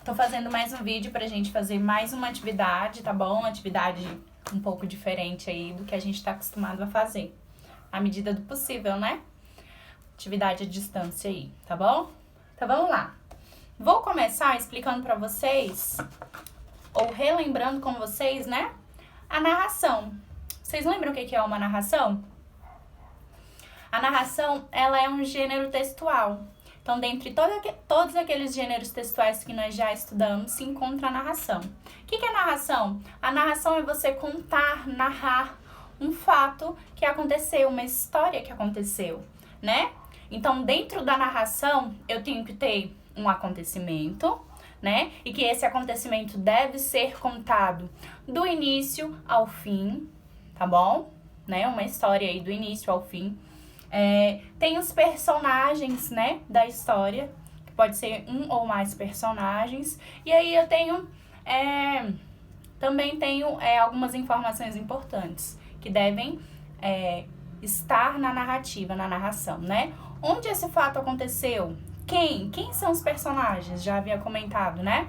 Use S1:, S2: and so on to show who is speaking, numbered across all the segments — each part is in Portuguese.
S1: Tô fazendo mais um vídeo pra gente fazer mais uma atividade, tá bom? Uma atividade um pouco diferente aí do que a gente tá acostumado a fazer. À medida do possível, né? Atividade à distância aí, tá bom? Então vamos lá. Vou começar explicando pra vocês, ou relembrando com vocês, né? A narração. Vocês lembram o que é uma narração? A narração, ela é um gênero textual. Então, dentre todos aqueles gêneros textuais que nós já estudamos, se encontra a narração. O que é narração? A narração é você contar, narrar um fato que aconteceu, uma história que aconteceu, né? Então, dentro da narração, eu tenho que ter um acontecimento, né? E que esse acontecimento deve ser contado do início ao fim, tá bom? Né? Uma história aí do início ao fim. Tem os personagens, né, da história, que pode ser um ou mais personagens. E aí eu tenho, também tenho algumas informações importantes que devem estar na narrativa, na narração, né? Onde esse fato aconteceu? Quem são os personagens? Já havia comentado, né?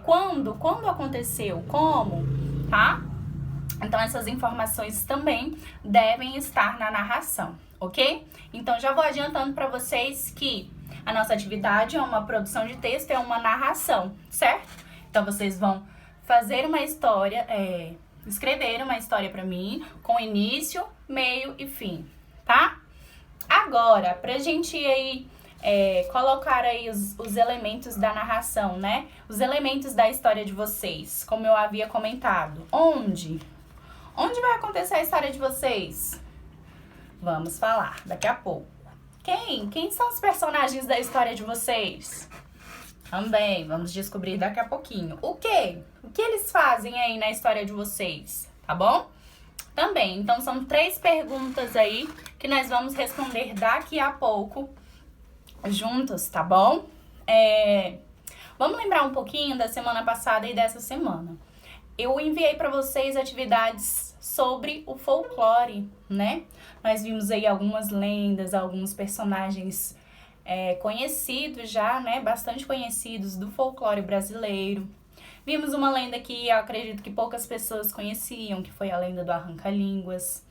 S1: Quando aconteceu? Como? Tá? Então, essas informações também devem estar na narração, ok? Então, já vou adiantando para vocês que a nossa atividade é uma produção de texto, é uma narração, certo? Então, vocês vão fazer uma história, escrever uma história para mim, com início, meio e fim, tá? Agora, pra gente ir aí, colocar aí os elementos da narração, né? Os elementos da história de vocês, como eu havia comentado. Onde vai acontecer a história de vocês? Vamos falar daqui a pouco. Quem são os personagens da história de vocês? Também, vamos descobrir daqui a pouquinho. O que eles fazem aí na história de vocês, tá bom? Também, então são 3 perguntas aí que nós vamos responder daqui a pouco juntos, tá bom? Vamos lembrar um pouquinho da semana passada e dessa semana. Eu enviei para vocês atividades sobre o folclore, né? Nós vimos aí algumas lendas, alguns personagens conhecidos já, né? Bastante conhecidos do folclore brasileiro. Vimos uma lenda que eu acredito que poucas pessoas conheciam, que foi a lenda do Arranca-Línguas.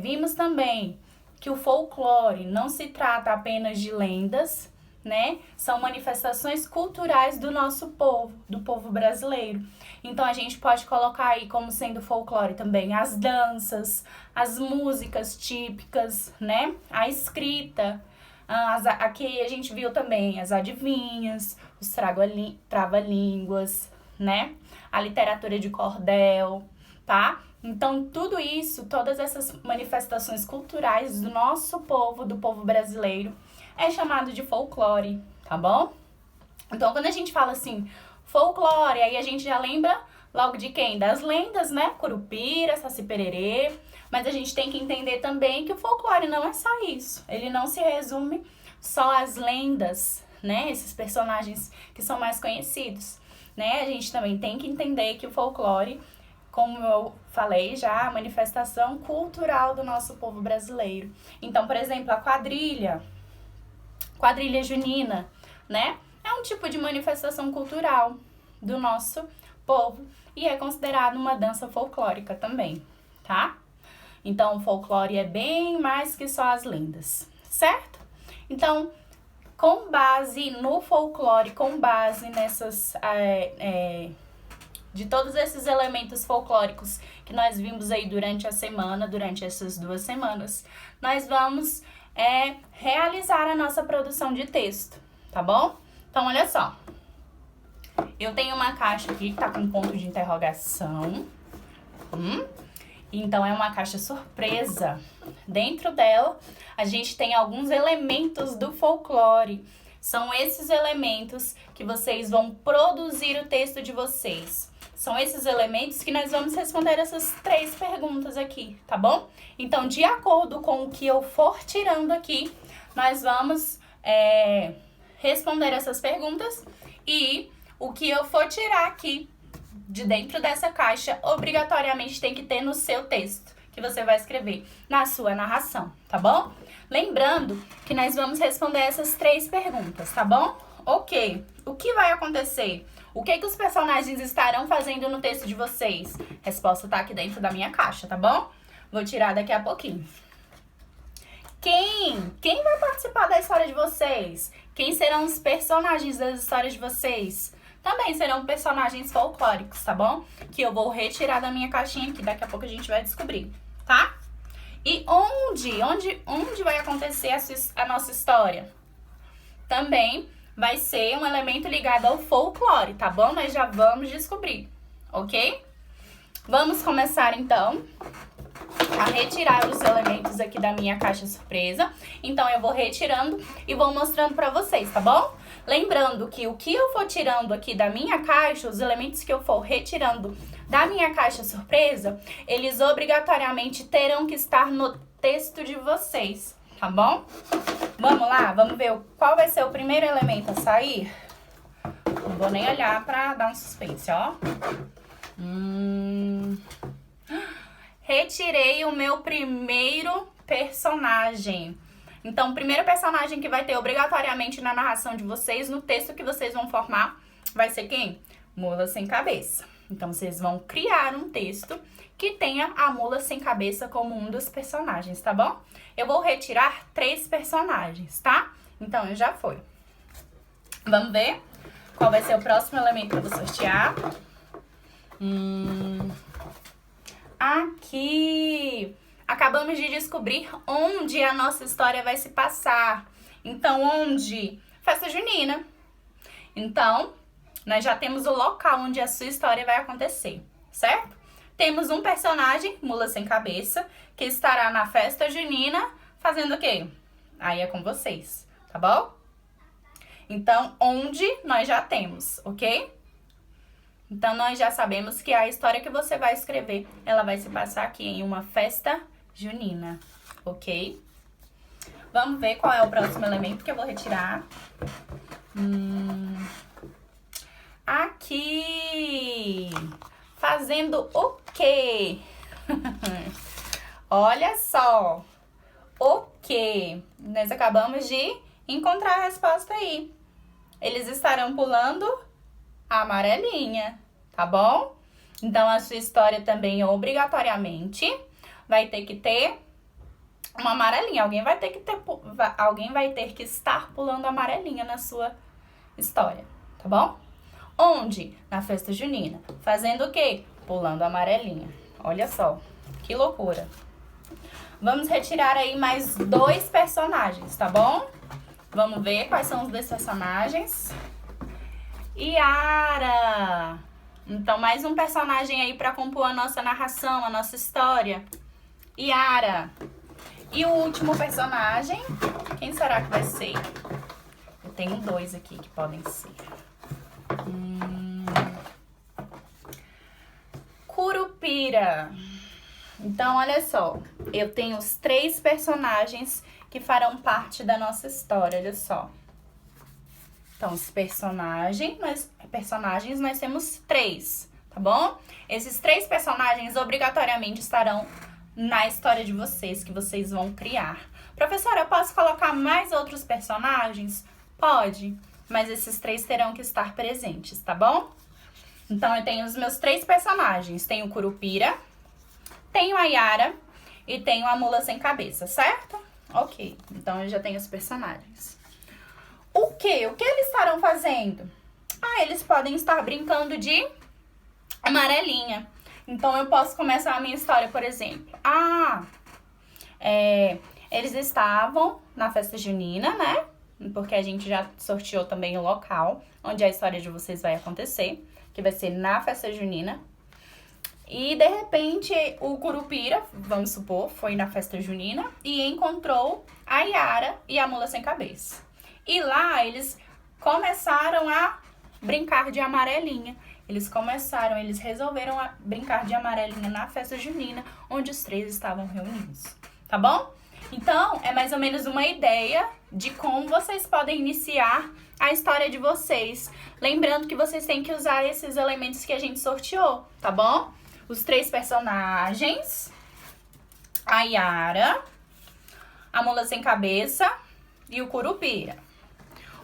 S1: Vimos também que o folclore não se trata apenas de lendas, né? São manifestações culturais do nosso povo, do povo brasileiro. Então, a gente pode colocar aí como sendo folclore também as danças, as músicas típicas, né? A escrita, aqui a gente viu também as adivinhas, os trava-línguas, né? A literatura de cordel, tá? Então, tudo isso, todas essas manifestações culturais do nosso povo, do povo brasileiro, é chamado de folclore, tá bom? Então, quando a gente fala assim, folclore, aí a gente já lembra logo de quem? Das lendas, né? Curupira, Saci-Pererê. Mas a gente tem que entender também que o folclore não é só isso. Ele não se resume só às lendas, né? Esses personagens que são mais conhecidos, né? A gente também tem que entender que o folclore, como eu falei já, a manifestação cultural do nosso povo brasileiro. Então, por exemplo, a quadrilha junina, né? É um tipo de manifestação cultural do nosso povo e é considerado uma dança folclórica também, tá? Então, o folclore é bem mais que só as lendas, certo? Então, com base no folclore, com base nessas... de todos esses elementos folclóricos que nós vimos aí durante a semana, durante essas 2 semanas, nós vamos realizar a nossa produção de texto, tá bom? Então, olha só. Eu tenho uma caixa aqui que tá com ponto de interrogação. Então, é uma caixa surpresa. Dentro dela, a gente tem alguns elementos do folclore. São esses elementos que vocês vão produzir o texto de vocês. São esses elementos que nós vamos responder essas 3 perguntas aqui, tá bom? Então, de acordo com o que eu for tirando aqui, nós vamos responder essas perguntas e o que eu for tirar aqui de dentro dessa caixa, obrigatoriamente tem que ter no seu texto, que você vai escrever na sua narração, tá bom? Lembrando que nós vamos responder essas 3 perguntas, tá bom? Ok. O que vai acontecer? O que os personagens estarão fazendo no texto de vocês? Resposta tá aqui dentro da minha caixa, tá bom? Vou tirar daqui a pouquinho. Quem vai participar da história de vocês? Quem serão os personagens das histórias de vocês? Também serão personagens folclóricos, tá bom? Que eu vou retirar da minha caixinha, que daqui a pouco a gente vai descobrir, tá? E onde vai acontecer a nossa história? Também vai ser um elemento ligado ao folclore, tá bom? Nós já vamos descobrir, ok? Vamos começar, então, a retirar os elementos aqui da minha caixa surpresa. Então, eu vou retirando e vou mostrando pra vocês, tá bom? Lembrando que o que eu for tirando aqui da minha caixa, os elementos que eu for retirando da minha caixa surpresa, eles obrigatoriamente terão que estar no texto de vocês, tá bom? Vamos lá, vamos ver qual vai ser o primeiro elemento a sair? Não vou nem olhar pra dar um suspense, ó. Retirei o meu primeiro personagem. Então, o primeiro personagem que vai ter obrigatoriamente na narração de vocês, no texto que vocês vão formar, vai ser quem? Mula sem cabeça. Então, vocês vão criar um texto que tenha a mula sem cabeça como um dos personagens, tá bom? Eu vou retirar 3 personagens, tá? Então, já foi. Vamos ver qual vai ser o próximo elemento que eu vou sortear. Aqui! Acabamos de descobrir onde a nossa história vai se passar. Então, onde? Festa junina. Então, nós já temos o local onde a sua história vai acontecer, certo? Temos um personagem, mula sem cabeça, que estará na festa junina fazendo o quê? Aí é com vocês, tá bom? Então, onde nós já temos, ok? Então, nós já sabemos que a história que você vai escrever, ela vai se passar aqui em uma festa junina, ok? Vamos ver qual é o próximo elemento que eu vou retirar. Aqui! Fazendo o quê? Olha só! O quê? Nós acabamos de encontrar a resposta aí. Eles estarão pulando a amarelinha, tá bom? Então, a sua história também, obrigatoriamente, vai ter que ter uma amarelinha. Alguém vai ter que estar pulando a amarelinha na sua história, tá bom? Onde? Na festa junina. Fazendo o quê? Pulando a amarelinha. Olha só, que loucura. Vamos retirar aí mais 2 personagens, tá bom? Vamos ver quais são os 2 personagens. Yara! Então, mais um personagem aí pra compor a nossa narração, a nossa história. Yara! E o último personagem, quem será que vai ser? Eu tenho 2 aqui que podem ser. Curupira. Então, olha só. Eu tenho os 3 personagens que farão parte da nossa história, olha só. Então, os personagens nós temos 3, tá bom? Esses 3 personagens obrigatoriamente estarão na história de vocês, que vocês vão criar. Professora, eu posso colocar mais outros personagens? Pode, mas esses 3 terão que estar presentes, tá bom? Então, eu tenho os meus 3 personagens. Tenho o Curupira, tenho a Yara e tenho a Mula Sem Cabeça, certo? Ok, então eu já tenho os personagens. O que? O que eles estarão fazendo? Eles podem estar brincando de amarelinha. Então, eu posso começar a minha história, por exemplo. Eles estavam na festa junina, né? Porque a gente já sorteou também o local onde a história de vocês vai acontecer, que vai ser na festa junina. E, de repente, o Curupira, vamos supor, foi na festa junina e encontrou a Yara e a Mula Sem Cabeça. E lá, eles começaram a brincar de amarelinha. Eles resolveram brincar de amarelinha na festa junina, onde os 3 estavam reunidos, tá bom? Então, é mais ou menos uma ideia de como vocês podem iniciar a história de vocês. Lembrando que vocês têm que usar esses elementos que a gente sorteou, tá bom? Os 3 personagens, a Yara, a Mula Sem Cabeça e o Curupira.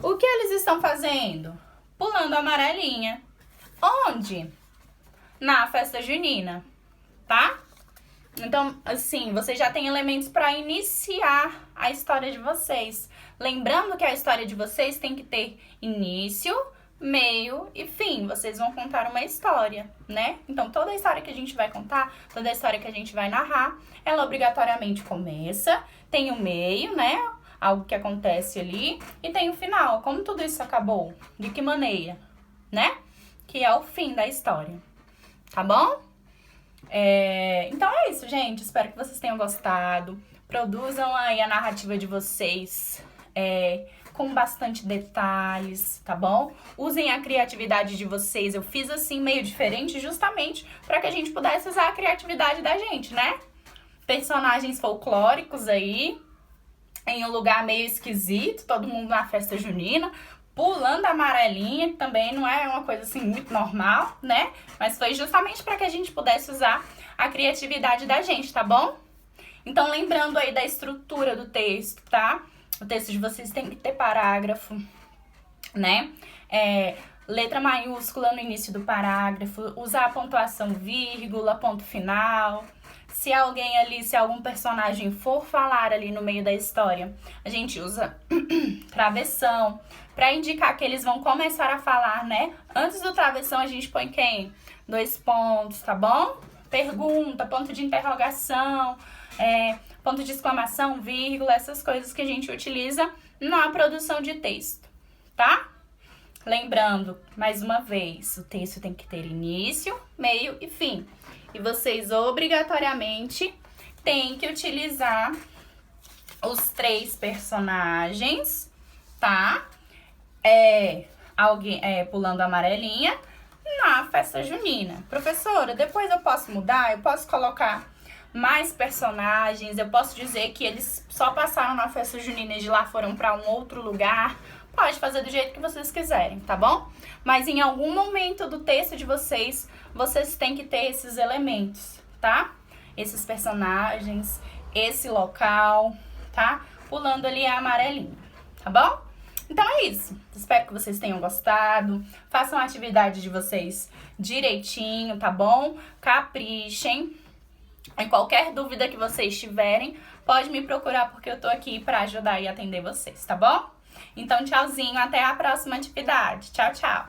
S1: O que eles estão fazendo? Pulando a amarelinha. Onde? Na festa junina, tá? Então, assim, vocês já têm elementos para iniciar a história de vocês. Lembrando que a história de vocês tem que ter início, meio e fim. Vocês vão contar uma história, né? Então, toda a história que a gente vai contar, toda a história que a gente vai narrar, ela obrigatoriamente começa, tem o meio, né? Algo que acontece ali, e tem o final. Como tudo isso acabou? De que maneira, né? Que é o fim da história, tá bom? Então é isso, gente. Espero que vocês tenham gostado. Produzam aí a narrativa de vocês com bastante detalhes, tá bom? Usem a criatividade de vocês. Eu fiz assim meio diferente justamente para que a gente pudesse usar a criatividade da gente, né? Personagens folclóricos aí, em um lugar meio esquisito, todo mundo na festa junina, pulando a amarelinha, que também não é uma coisa assim muito normal, né? Mas foi justamente para que a gente pudesse usar a criatividade da gente, tá bom? Então, lembrando aí da estrutura do texto, tá? O texto de vocês tem que ter parágrafo, né? Letra maiúscula no início do parágrafo, usar a pontuação vírgula, ponto final. Se alguém ali, se algum personagem for falar ali no meio da história, a gente usa travessão para indicar que eles vão começar a falar, né? Antes do travessão a gente põe quem? 2 pontos, tá bom? Pergunta, ponto de interrogação, ponto de exclamação, vírgula, essas coisas que a gente utiliza na produção de texto, tá? Lembrando, mais uma vez, o texto tem que ter início, meio e fim. E vocês obrigatoriamente têm que utilizar os 3 personagens, tá? Alguém pulando a amarelinha na festa junina. Professora, depois eu posso mudar? Eu posso colocar mais personagens? Eu posso dizer que eles só passaram na festa junina e de lá foram para um outro lugar? Pode fazer do jeito que vocês quiserem, tá bom? Mas em algum momento do texto de vocês, vocês têm que ter esses elementos, tá? Esses personagens, esse local, tá? Pulando ali a amarelinha, tá bom? Então é isso. Espero que vocês tenham gostado. Façam a atividade de vocês direitinho, tá bom? Caprichem. E qualquer dúvida que vocês tiverem, pode me procurar porque eu tô aqui pra ajudar e atender vocês, tá bom? Então, tchauzinho, até a próxima atividade. Tchau, tchau!